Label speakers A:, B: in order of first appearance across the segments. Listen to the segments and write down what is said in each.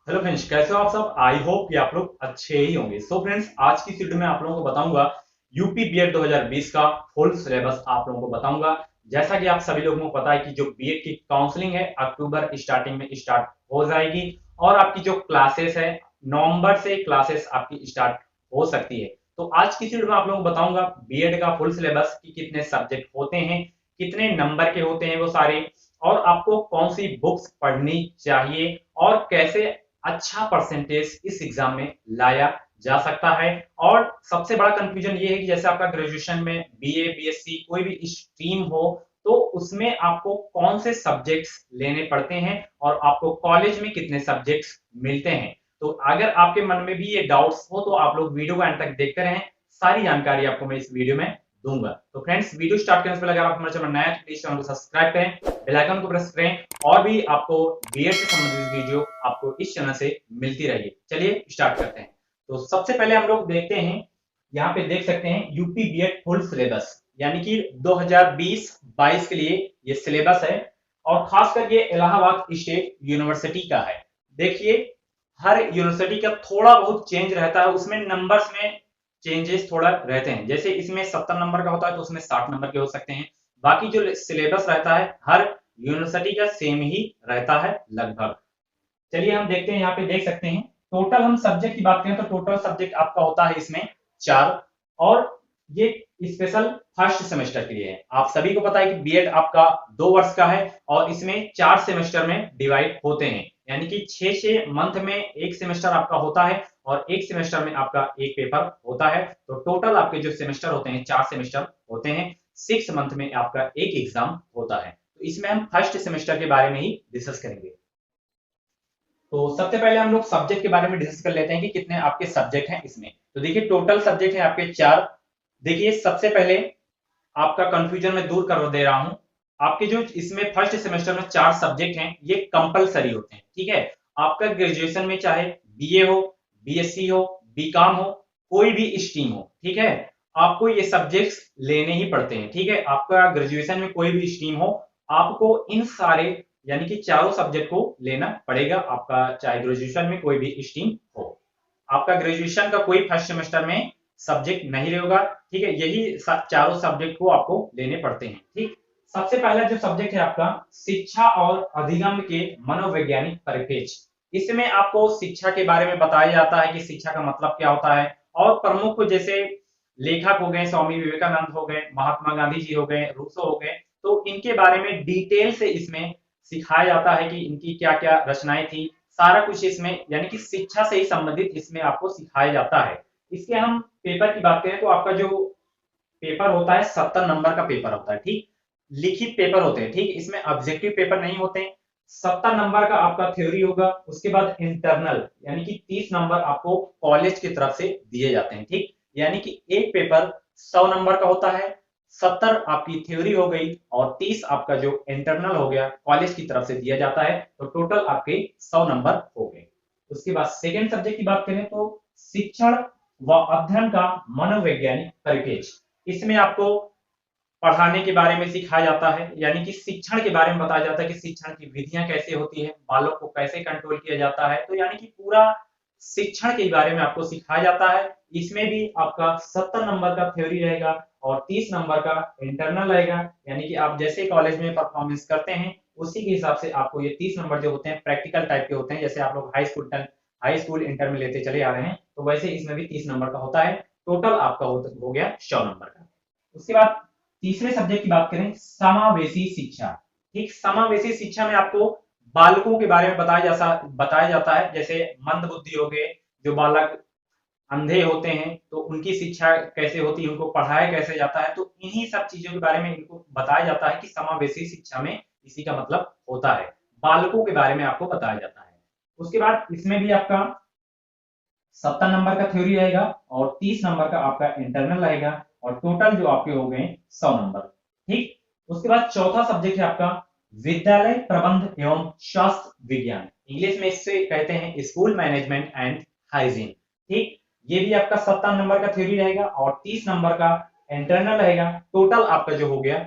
A: Hello friends, कैसे हो आप सब। आई होप कि आप लोग अच्छे ही होंगे। सो फ्रेंड्स, आज की वीडियो में आप लोगों को बताऊंगा यूपी बीएड 2020 का फुल सिलेबस आप लोगों को बताऊंगा। जैसा कि आप सभी लोगों को पता है कि जो बीएड की काउंसलिंग है अक्टूबर स्टार्टिंग में स्टार्ट हो जाएगी और आपकी जो क्लासेस है नवंबर से क्लासेस आपकी स्टार्ट हो सकती है। तो आज की वीडियो में आप लोगों को बताऊंगा बीएड का फुल सिलेबस की कितने सब्जेक्ट होते हैं, कितने नंबर के होते हैं वो सारे, और आपको कौन सी बुक्स पढ़नी चाहिए और कैसे अच्छा परसेंटेज इस एग्जाम में लाया जा सकता है। और सबसे बड़ा कंफ्यूजन ये है कि जैसे आपका ग्रेजुएशन में बीए बीएससी कोई भी स्ट्रीम हो तो उसमें आपको कौन से सब्जेक्ट्स लेने पड़ते हैं और आपको कॉलेज में कितने सब्जेक्ट्स मिलते हैं। तो अगर आपके मन में भी ये डाउट्स हो तो आप लोग वीडियो को अंत तक देखते रहें, सारी जानकारी आपको मैं इस वीडियो में दूंगा। तो फ्रेंड्स, वीडियो स्टार्ट करने से पहले अगर आप हमारे चैनल नया है तो प्लीज चैनल को सब्सक्राइब करें, बेल आइकन को प्रेस करें और भी आपको बीएड से संबंधित वीडियो आपको इस चैनल से मिलती रहेगी। चलिए स्टार्ट करते हैं। तो सबसे पहले हम लोग देखते हैं, यहाँ पे देख सकते हैं यूपी बीएड फुल सिलेबस, यानी कि 2020-22 के लिए ये सिलेबस है और खासकर ये इलाहाबाद स्टेट यूनिवर्सिटी का है। देखिए, हर यूनिवर्सिटी का थोड़ा बहुत चेंज रहता है, उसमें नंबर्स में चेंजेस थोड़ा रहते हैं। जैसे इसमें 70 नंबर का होता है तो उसमें 60 नंबर के हो सकते हैं। बाकी जो सिलेबस रहता है हर यूनिवर्सिटी का सेम ही रहता है लगभग। चलिए हम देखते हैं, यहाँ पे देख सकते हैं टोटल हम सब्जेक्ट की बात करें तो टोटल सब्जेक्ट आपका होता है इसमें 4, और ये स्पेशल फर्स्ट सेमेस्टर के लिए है। आप सभी को पता है कि बीएड आपका 2 वर्ष का है और इसमें 4 सेमेस्टर में डिवाइड होते हैं, यानी कि 6 मंथ में एक सेमेस्टर आपका होता है और एक सेमेस्टर में आपका एक पेपर होता है। तो टोटल आपके जो सेमेस्टर होते हैं 4 सेमेस्टर होते हैं, 6 मंथ में आपका एक एग्जाम होता है। तो इसमें हम फर्स्ट सेमेस्टर के बारे में ही डिस्कस करेंगे। तो सबसे पहले हम लोग सब्जेक्ट के बारे में डिस्कस कर लेते हैं कि कितने आपके सब्जेक्ट हैं इसमें। तो देखिए टोटल सब्जेक्ट है आपके 4। देखिए सबसे पहले आपका कंफ्यूजन मैं दूर कर दे रहा हूं, आपके जो इसमें फर्स्ट सेमेस्टर में 4 सब्जेक्ट हैं ये कंपलसरी होते हैं, ठीक है। आपका ग्रेजुएशन में चाहे बीए हो, बीएससी हो, बीकॉम हो, कोई भी स्ट्रीम हो, ठीक है, आपको ये सब्जेक्ट्स लेने ही पड़ते हैं, ठीक है। आपका ग्रेजुएशन में कोई भी स्ट्रीम हो, आपको इन सारे यानी कि चारों सब्जेक्ट को लेना पड़ेगा, आपका चाहे ग्रेजुएशन में कोई भी स्ट्रीम हो। आपका ग्रेजुएशन का कोई फर्स्ट सेमेस्टर में सब्जेक्ट नहीं रहेगा, ठीक है। यही चारों सब्जेक्ट को आपको लेने पड़ते हैं, ठीक। सबसे पहला जो सब्जेक्ट है आपका शिक्षा और अधिगम के मनोवैज्ञानिक परिप्रेक्ष्य। इसमें आपको शिक्षा के बारे में बताया जाता है कि शिक्षा का मतलब क्या होता है, और प्रमुख जैसे लेखक हो गए, स्वामी विवेकानंद हो गए, महात्मा गांधी जी हो गए, रूसो हो गए, तो इनके बारे में डिटेल से इसमें सिखाया जाता है कि इनकी क्या क्या रचनाएं थी। सारा कुछ इसमें यानी कि शिक्षा से ही संबंधित इसमें आपको सिखाया जाता है। इसके हम पेपर की बात करें तो आपका जो पेपर होता है 70 नंबर का पेपर होता है, ठीक। लिखित पेपर होते हैं, ठीक। इसमें ऑब्जेक्टिव पेपर नहीं होते हैं। 70 नंबर का आपका थ्योरी होगा, उसके बाद इंटरनल यानी कि 30 नंबर आपको कॉलेज की तरफ से दिए जाते हैं, ठीक। यानी कि एक पेपर 100 नंबर का होता है, 70 आपकी थ्योरी हो गई और 30 आपका जो इंटरनल हो गया कॉलेज की तरफ से दिया जाता है। तो टोटल आपके 100 नंबर हो गए। उसके बाद सेकेंड सब्जेक्ट की बात करें तो शिक्षण व अध्ययन का मनोवैज्ञानिक परिप्रेक्ष्य। इसमें आपको पढ़ाने के बारे में सिखाया जाता है, यानी कि शिक्षण के बारे में बताया जाता है कि शिक्षण की विधियां कैसे होती है, बालक को कैसे कंट्रोल किया जाता है। तो यानी कि पूरा शिक्षण के बारे में आपको सिखाया जाता है। इसमें भी आपका 70 नंबर का थ्योरी रहेगा और 30 नंबर का इंटरनल रहेगा, यानी कि आप जैसे कॉलेज में परफॉर्मेंस करते हैं उसी के हिसाब से आपको ये 30 नंबर जो होते हैं प्रैक्टिकल टाइप के होते हैं। जैसे आप लोग हाई स्कूल इंटर में लेते चले आ रहे हैं तो वैसे इसमें भी 30 नंबर का होता है। टोटल आपका हो गया 100 नंबर का। उसके बाद तीसरे सब्जेक्ट की बात करें समावेशी शिक्षा, ठीक। समावेशी शिक्षा में आपको बालकों के बारे में बताया जाता है, जैसे मंद बुद्धि हो गए, जो बालक अंधे होते हैं तो उनकी शिक्षा कैसे होती है, उनको पढ़ाया कैसे जाता है। तो इन्हीं सब चीजों के बारे में इनको बताया जाता है कि समावेशी शिक्षा में इसी का मतलब होता है, बालकों के बारे में आपको बताया जाता है। उसके बाद इसमें भी आपका 70 नंबर का थ्योरी रहेगा और 30 नंबर का आपका इंटरनल रहेगा और टोटल जो आपके हो गए 100 नंबर, ठीक। उसके बाद चौथा सब्जेक्ट है आपका विद्यालय प्रबंध एवं स्वास्थ्य विज्ञान। इंग्लिश में इससे कहते हैं स्कूल मैनेजमेंट एंड हाइजीन, ठीक। ये भी आपका 70 नंबर का थ्योरी रहेगा और 30 नंबर का इंटरनल रहेगा। टोटल आपका जो हो गया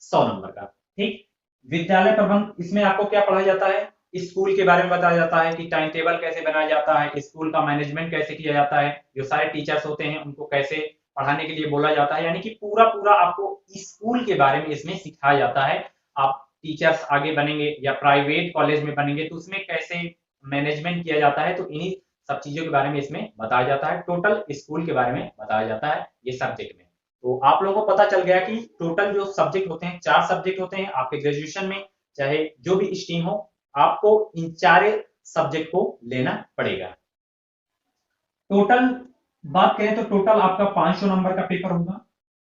A: 100 नंबर का, ठीक। विद्यालय प्रबंध, इसमें आपको क्या पढ़ाया जाता है, स्कूल के बारे में बताया जाता है कि टाइम टेबल कैसे बनाया जाता है, स्कूल का मैनेजमेंट कैसे किया जाता है, जो सारे टीचर्स होते हैं उनको कैसे पढ़ाने के लिए बोला जाता है, यानी कि पूरा पूरा आपको स्कूल के बारे में इसमें सिखाया जाता है। आप टीचर्स आगे बनेंगे या प्राइवेट कॉलेज में बनेंगे तो उसमें कैसे मैनेजमेंट किया जाता है, तो इन्हीं सब चीजों के बारे में इसमें बताया जाता है। टोटल स्कूल के बारे में बताया जाता है ये सब्जेक्ट में। तो आप लोगों को पता चल गया कि टोटल जो सब्जेक्ट होते हैं 4 सब्जेक्ट होते हैं आपके ग्रेजुएशन में, चाहे जो भी स्ट्रीम हो, आपको इन 4 सब्जेक्ट को लेना पड़ेगा। टोटल बात करें तो टोटल आपका 500 नंबर का पेपर होगा,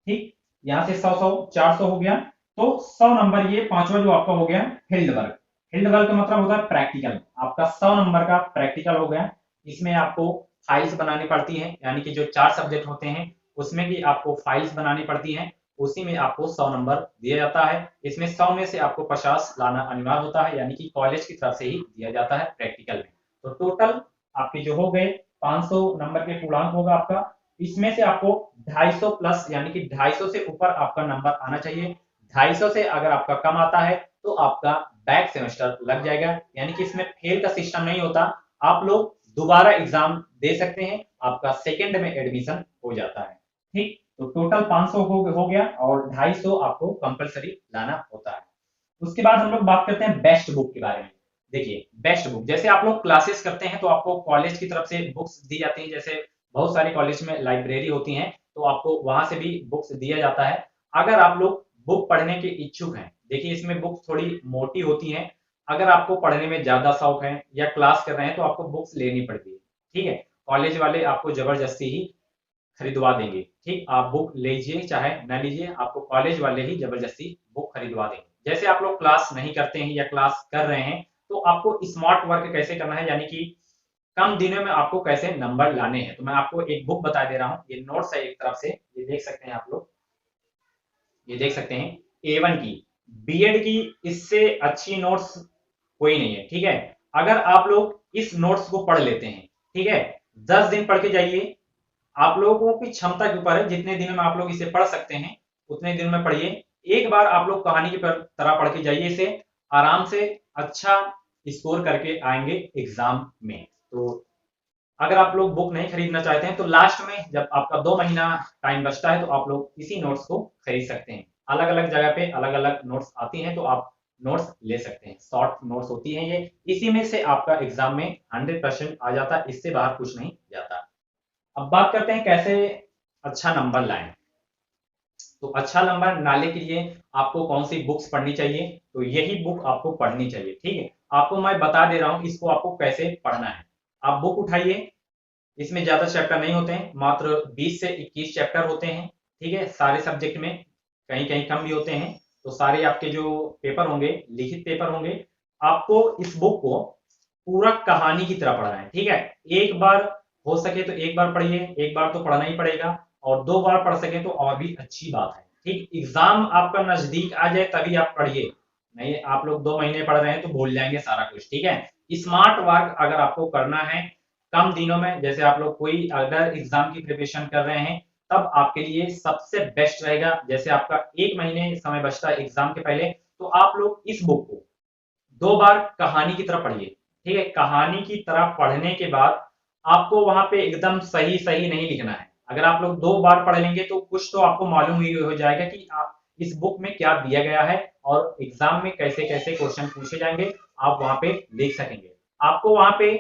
A: ठीक। यहां से 100 100 400 हो गया, तो 100 नंबर ये पांचवा जो आपका हो गया फील्ड वर्क। फील्ड वर्क का मतलब होता है प्रैक्टिकल, आपका 100 नंबर का प्रैक्टिकल हो गया। इसमें आपको फाइल्स बनानी पड़ती हैं, यानी कि जो 4 सब्जेक्ट होते हैं उसमें भी आपको फाइल्स बनानी पड़ती हैं, उसी में आपको 100 नंबर दिया जाता है। इसमें 100 में से आपको 50 लाना अनिवार्य होता है, यानी कि कॉलेज की तरफ से ही दिया जाता है प्रैक्टिकल में। तो टोटल आपके जो हो गए 500 नंबर के पूर्णांक होगा आपका, इसमें से आपको 250 प्लस यानी कि 250 से ऊपर आपका नंबर आना चाहिए। 250 से अगर आपका कम आता है तो आपका बैक सेमेस्टर लग जाएगा, यानी कि इसमें फेल का सिस्टम नहीं होता, आप लोग दोबारा एग्जाम दे सकते हैं, आपका सेकंड में एडमिशन हो जाता है, ठीक। तो टोटल 500 हो गया और 250 आपको कंपलसरी लाना होता है। उसके बाद हम लोग बात करते हैं बेस्ट बुक के बारे में। देखिए बेस्ट बुक, जैसे आप लोग क्लासेस करते हैं तो आपको कॉलेज की तरफ से बुक्स दी जाती हैं, जैसे बहुत सारे कॉलेज में लाइब्रेरी होती हैं तो आपको वहां से भी बुक्स दिया जाता है। अगर आप लोग बुक पढ़ने के इच्छुक हैं, देखिए इसमें बुक्स थोड़ी मोटी होती हैं, अगर आपको पढ़ने में ज्यादा शौक है या क्लास कर रहे हैं तो आपको बुक्स लेनी पड़ती है, ठीक है। कॉलेज वाले आपको जबरदस्ती ही खरीदवा देंगे, ठीक। आप बुक लीजिए चाहे न लीजिए, आपको कॉलेज वाले ही जबरदस्ती बुक खरीदवा देंगे। जैसे आप लोग क्लास नहीं करते हैं या क्लास कर रहे हैं तो आपको स्मार्ट वर्क कैसे करना है, यानी कि कम दिनों में आपको कैसे नंबर लाने हैं, तो मैं आपको एक बुक बता दे रहा हूँ। ये नोट्स है एक तरफ से, ये देख सकते हैं आप लोग, ये देख सकते हैं A1 की, बीएड की इससे अच्छी नोट्स कोई नहीं है, ठीक है। अगर आप लोग इस नोट्स को पढ़ लेते हैं, ठीक है, 10 दिन पढ़ के जाइए, आप लोगों की क्षमता के ऊपर है, जितने दिनों में आप लोग इसे पढ़ सकते हैं उतने दिन में पढ़िए। एक बार आप लोग कहानी की तरह पढ़ के जाइए, इसे आराम से अच्छा स्कोर करके आएंगे एग्जाम में। तो अगर आप लोग बुक नहीं खरीदना चाहते हैं तो लास्ट में जब आपका 2 महीना टाइम बचता है तो आप लोग इसी नोट्स को खरीद सकते हैं। अलग अलग जगह पे अलग अलग नोट्स आती हैं तो आप नोट्स ले सकते हैं, शॉर्ट नोट्स होती हैं ये, इसी में से आपका एग्जाम में 100% आ जाता है, इससे बाहर कुछ नहीं जाता। अब बात करते हैं कैसे अच्छा नंबर लाएं। तो अच्छा नंबर लाने के लिए आपको कौन सी बुक्स पढ़नी चाहिए, तो यही बुक आपको पढ़नी चाहिए, ठीक है। आपको मैं बता दे रहा हूं इसको आपको कैसे पढ़ना है। आप बुक उठाइए, इसमें ज्यादा चैप्टर नहीं होते हैं, मात्र 20 से 21 चैप्टर होते हैं, ठीक है, सारे सब्जेक्ट में, कहीं कहीं कम भी होते हैं। तो सारे आपके जो पेपर होंगे लिखित पेपर होंगे, आपको इस बुक को पूरा कहानी की तरह पढ़ना है, ठीक है। एक बार हो सके तो एक बार पढ़िए, एक बार तो पढ़ना ही पड़ेगा, और 2 बार पढ़ सके तो और भी अच्छी बात है, ठीक। एग्जाम आपका नजदीक आ जाए तभी आप पढ़िए, नहीं आप लोग 2 महीने पढ़ रहे हैं तो भूल जाएंगे सारा कुछ, ठीक है। स्मार्ट वर्क अगर आपको करना है कम दिनों में, जैसे आप लोग कोई अगर एग्जाम की प्रिपरेशन कर रहे हैं तब आपके लिए सबसे बेस्ट रहेगा, जैसे आपका 1 महीने समय बचता है एग्जाम के पहले, तो आप लोग इस बुक को 2 बार कहानी की तरह पढ़िए, ठीक है। कहानी की तरह पढ़ने के बाद आपको वहां पे एकदम सही सही नहीं लिखना है, अगर आप लोग 2 बार पढ़ लेंगे तो कुछ तो आपको मालूम ही हो जाएगा कि आप इस बुक में क्या दिया गया है और एग्जाम में कैसे कैसे क्वेश्चन पूछे जाएंगे, आप वहां पे देख सकेंगे। आपको वहां पे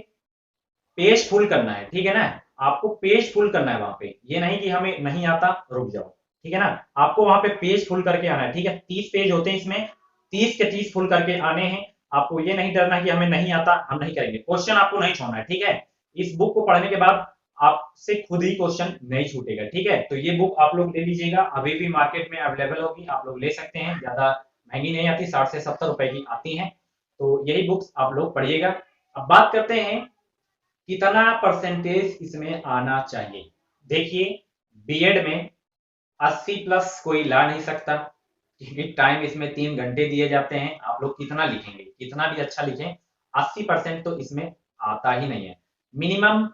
A: पेज फुल करना है, ठीक है ना, आपको पेज फुल करना है वहां पे, ये नहीं कि हमें नहीं आता रुक जाओ, ठीक है ना। आपको वहां पे पेज फुल करके आना है, ठीक है। 30 पेज होते हैं इसमें, 30 के 30 फुल करके आने हैं। आपको ये नहीं डरना कि हमें नहीं आता हम नहीं करेंगे, क्वेश्चन आपको नहीं छोड़ना है, ठीक है। इस बुक को पढ़ने के बाद आपसे खुद ही क्वेश्चन नहीं छूटेगा, ठीक है। तो ये बुक आप लोग ले लीजिएगा, अभी भी मार्केट में अवेलेबल होगी, आप लोग ले सकते हैं, ज्यादा महंगी नहीं आती, 60 से 70 रुपए की आती है। तो यही बुक्स आप लोग पढ़िएगा। अब बात करते हैं कितना परसेंटेज इसमें आना चाहिए। देखिए बीएड में 80 प्लस कोई ला नहीं सकता, क्योंकि टाइम इसमें 3 घंटे दिए जाते हैं, आप लोग कितना लिखेंगे, कितना भी अच्छा लिखें 80% तो इसमें आता ही नहीं है। मिनिमम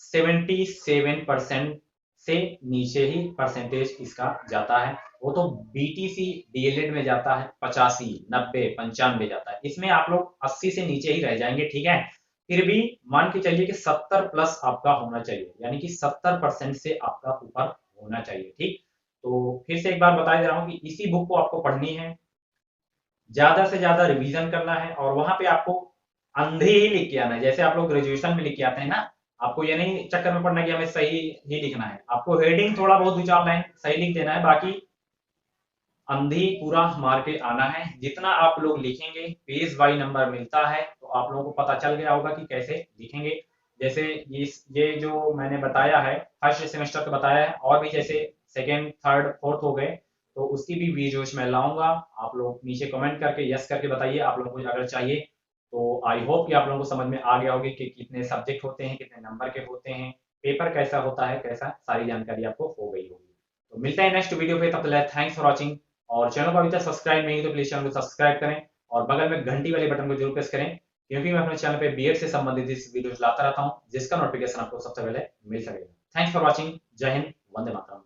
A: 77% से नीचे ही परसेंटेज इसका जाता है। वो तो बीटीसी डीएलएड में जाता है 85, 90, 95 जाता है। इसमें आप लोग 80 से नीचे ही रह जाएंगे, ठीक है। फिर भी मान के चलिए कि 70 प्लस आपका होना चाहिए, यानी कि 70% से आपका ऊपर होना चाहिए, ठीक। तो फिर से एक बार बता दे रहा हूँ कि इसी बुक को आपको पढ़नी है, ज्यादा से ज्यादा रिवीजन करना है, और वहां पे आपको अंधे ही लिख के आना है, जैसे आप लोग ग्रेजुएशन में लिख के आते हैं ना। आपको ये नहीं चक्कर में पड़ना कि हमें सही ही लिखना है, आपको हेडिंग थोड़ा बहुत 2-4 लाइन सही लिख देना है, बाकी अंधी पूरा मार के आना है। जितना आप लोग लिखेंगे पेज वाई नंबर मिलता है, तो आप लोगों को पता चल गया होगा कि कैसे लिखेंगे। जैसे ये जो मैंने बताया है फर्स्ट सेमेस्टर का बताया है, और भी जैसे सेकेंड थर्ड फोर्थ हो गए, तो उसकी भी वीडियोज मैं लाऊंगा। आप लोग नीचे कमेंट करके यस करके बताइए आप लोगों को अगर चाहिए। तो आई होप कि आप लोगों को समझ में आ गया होगी कि कितने सब्जेक्ट होते हैं, कितने नंबर के होते हैं, पेपर कैसा होता है, कैसा, सारी जानकारी आपको हो गई होगी। तो मिलते हैं नेक्स्ट वीडियो पे, तब तक थैंक्स फॉर वॉचिंग। और चैनल को अभी तक सब्सक्राइब नहीं तो प्लीज चैनल को सब्सक्राइब करें, और बगल में घंटी वाले बटन को जरूर प्रेस करें, क्योंकि मैं अपने चैनल पे बीएड से संबंधित इस वीडियोस लाता रहता हूं, जिसका नोटिफिकेशन आपको सबसे पहले मिल सकेगा। Thanks for watching. जय हिंद, वंदे मातरम।